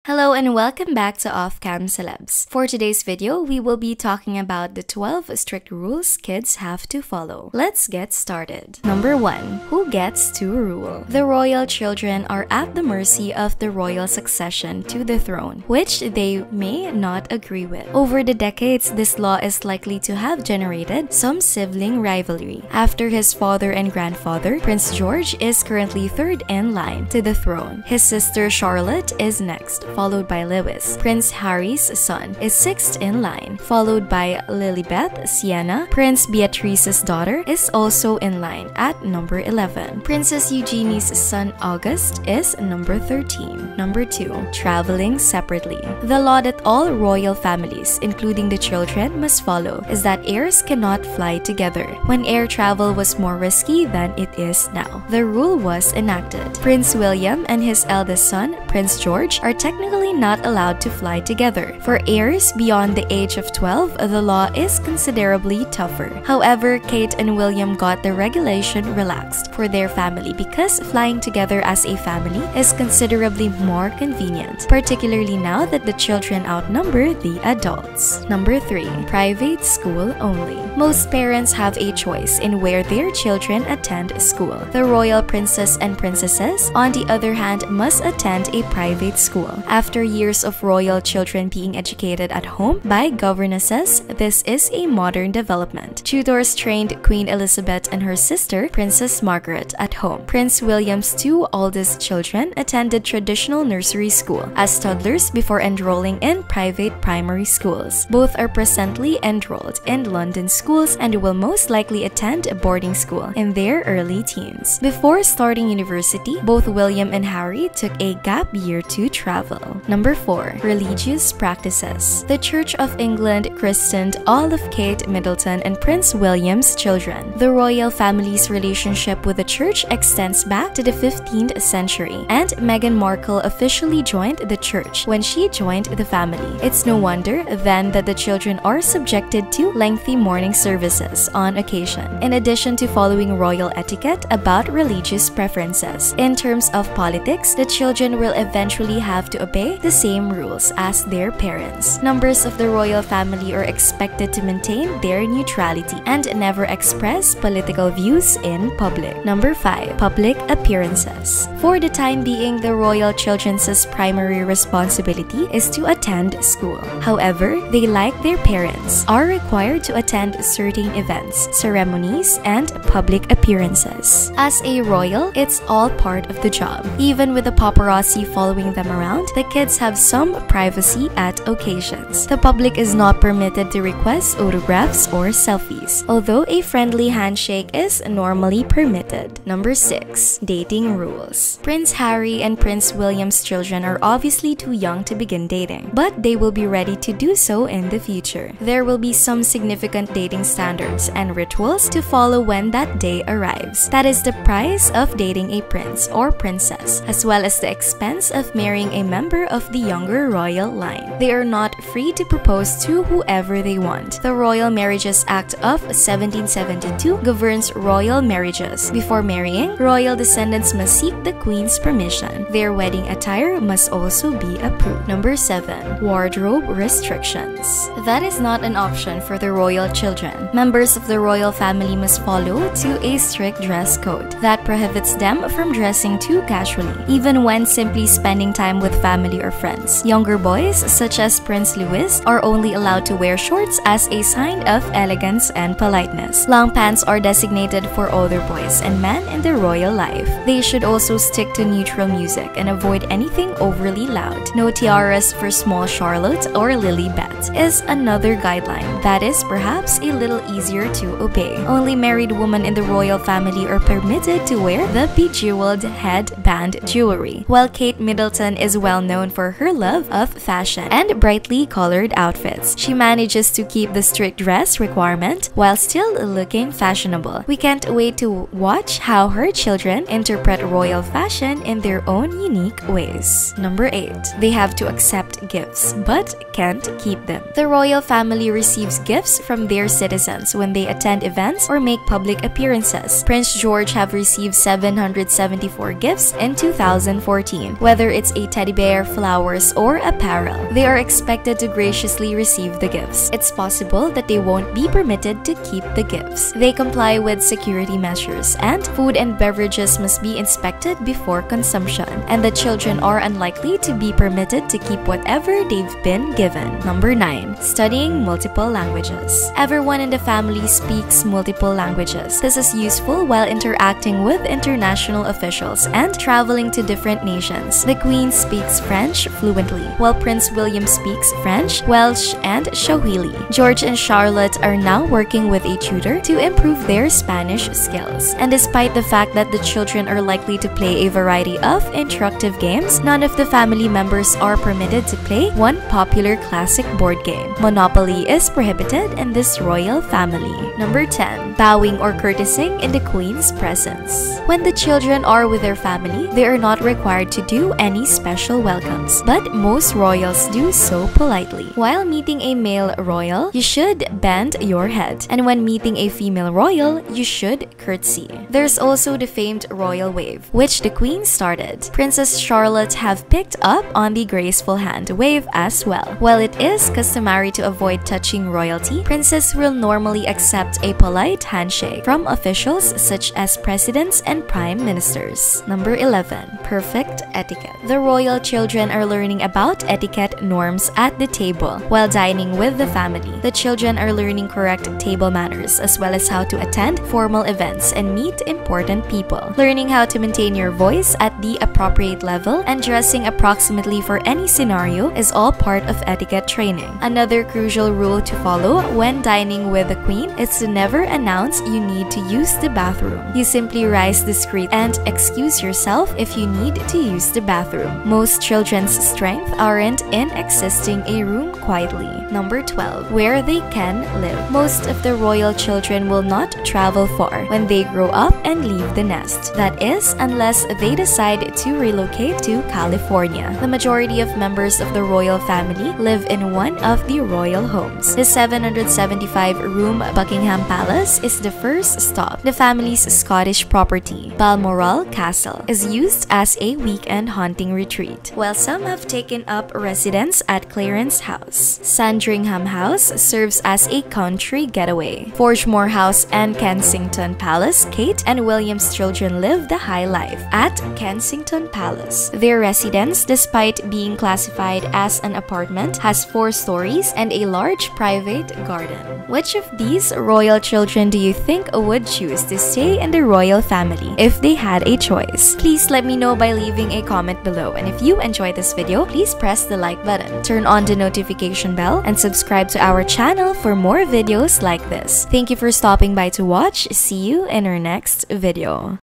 Hello and welcome back to Off-Cam Celebs. For today's video, we will be talking about the 12 strict rules kids have to follow. Let's get started. Number 1. Who gets to rule? The royal children are at the mercy of the royal succession to the throne, which they may not agree with. Over the decades, this law is likely to have generated some sibling rivalry. After his father and grandfather, Prince George is currently third in line to the throne. His sister Charlotte is next, followed by Lewis. Prince Harry's son is sixth in line, followed by Lilibet Sienna. Prince Beatrice's daughter is also in line at number 11. Princess Eugenie's son August is number 13. Number 2. Traveling separately. The law that all royal families, including the children, must follow is that heirs cannot fly together, when air travel was more risky than it is now. The rule was enacted. Prince William and his eldest son, Prince George, are technically not allowed to fly together. For heirs beyond the age of 12, the law is considerably tougher. However, Kate and William got the regulation relaxed for their family because flying together as a family is considerably more convenient, particularly now that the children outnumber the adults. Number 3. Private school only. Most parents have a choice in where their children attend school. The royal princes and princesses, on the other hand, must attend a private school. After years of royal children being educated at home by governesses, this is a modern development. Tutors trained Queen Elizabeth and her sister, Princess Margaret, at home. Prince William's two oldest children attended traditional nursery school as toddlers before enrolling in private primary schools. Both are presently enrolled in London schools and will most likely attend a boarding school in their early teens. Before starting university, both William and Harry took a gap year to travel. Number 4. Religious practices. The Church of England christened all of Kate Middleton and Prince William's children. The royal family's relationship with the church extends back to the 15th century, and Meghan Markle officially joined the church when she joined the family. It's no wonder then that the children are subjected to lengthy morning services on occasion, in addition to following royal etiquette about religious preferences. In terms of politics, the children will eventually have to obey the same rules as their parents. Members of the royal family are expected to maintain their neutrality and never express political views in public. Number 5. Public appearances. For the time being, the royal children's primary responsibility is to attend school. However, they, like their parents, are required to attend certain events, ceremonies, and public appearances. As a royal, it's all part of the job. Even with the paparazzi following them around, the kids have some privacy at occasions. The public is not permitted to request autographs or selfies, although a friendly handshake is normally permitted. Number 6. Dating rules. Prince Harry and Prince William's children are obviously too young to begin dating, but they will be ready to do so in the future. There will be some significant dating standards and rituals to follow when that day arrives. That is the price of dating a prince or princess, as well as the expense of marrying a member of the younger royal line. They are not free to propose to whoever they want. The Royal Marriages Act of 1772 governs royal marriages. Before marrying, royal descendants must seek the Queen's permission. Their wedding attire must also be approved. Number 7. Wardrobe restrictions. That is not an option for the royal children. Members of the royal family must follow to a strict dress code that prohibits them from dressing too casually, even when simply spending time with family or friends. Younger boys, such as Prince Louis, are only allowed to wear shorts as a sign of elegance and politeness. Long pants are designated for older boys and men in the royal life. They should also stick to neutral music and avoid anything overly loud. No tiaras for small Charlotte or Lilibet is another guideline that is perhaps a little easier to obey. Only married women in the royal family are permitted to wear the bejeweled headband jewelry, while Kate Middleton is well known for her love of fashion and brightly colored outfits. She manages to keep the strict dress requirement while still looking fashionable. We can't wait to watch how her children interpret royal fashion in their own unique ways. Number 8. They have to accept gifts, but can't keep them. The royal family receives gifts from their citizens when they attend events or make public appearances. Prince George have received 774 gifts in 2014. Whether it's a teddy bear, wear flowers or apparel, they are expected to graciously receive the gifts. It's possible that they won't be permitted to keep the gifts. They comply with security measures, and food and beverages must be inspected before consumption, and the children are unlikely to be permitted to keep whatever they've been given. Number 9. Studying multiple languages. Everyone in the family speaks multiple languages. This is useful while interacting with international officials and traveling to different nations. The Queen speaks French fluently, while Prince William speaks French, Welsh, and Swahili. George and Charlotte are now working with a tutor to improve their Spanish skills. And despite the fact that the children are likely to play a variety of instructive games, none of the family members are permitted to play one popular classic board game. Monopoly is prohibited in this royal family. Number 10. Bowing or courtesying in the Queen's presence. When the children are with their family, they are not required to do any special welcomes, but most royals do so politely. While meeting a male royal, you should bend your head, and when meeting a female royal, you should curtsy. There's also the famed royal wave, which the Queen started. Princess Charlotte have picked up on the graceful hand wave as well. While it is customary to avoid touching royalty, princess will normally accept a polite handshake from officials such as presidents and prime ministers. Number 11. Perfect etiquette. The royal children are learning about etiquette norms at the table while dining with the family. The children are learning correct table manners as well as how to attend formal events and meet important people. Learning how to maintain your voice at the appropriate level and dressing approximately for any scenario is all part of etiquette training. Another crucial rule to follow when dining with the Queen is to never announce you need to use the bathroom. You simply rise discreet and excuse yourself if you need to use the bathroom. Most children's strength aren't in existing a room quietly. Number 12. Where they can live. Most of the royal children will not travel far when they grow up and leave the nest. That is, unless they decide to relocate to California. The majority of members of the royal family live in one of the royal homes. The 775-room Buckingham Palace is the first stop. The family's Scottish property, Balmoral Castle, is used as a weekend hunting retreat, while some have taken up residence at Clarence House. Sandringham House serves as a country getaway. Forgemore House and Kensington Palace. Kate and William's children live the high life at Kensington Palace. Their residence, despite being classified as an apartment, has 4 stories and a large private garden. Which of these royal children do you think would choose to stay in the royal family if they had a choice? Please let me know by leaving a comment below, and if you enjoyed this video, please press the like button, turn on the notification bell, and subscribe to our channel for more videos like this. Thank you for stopping by to watch. See you in our next video.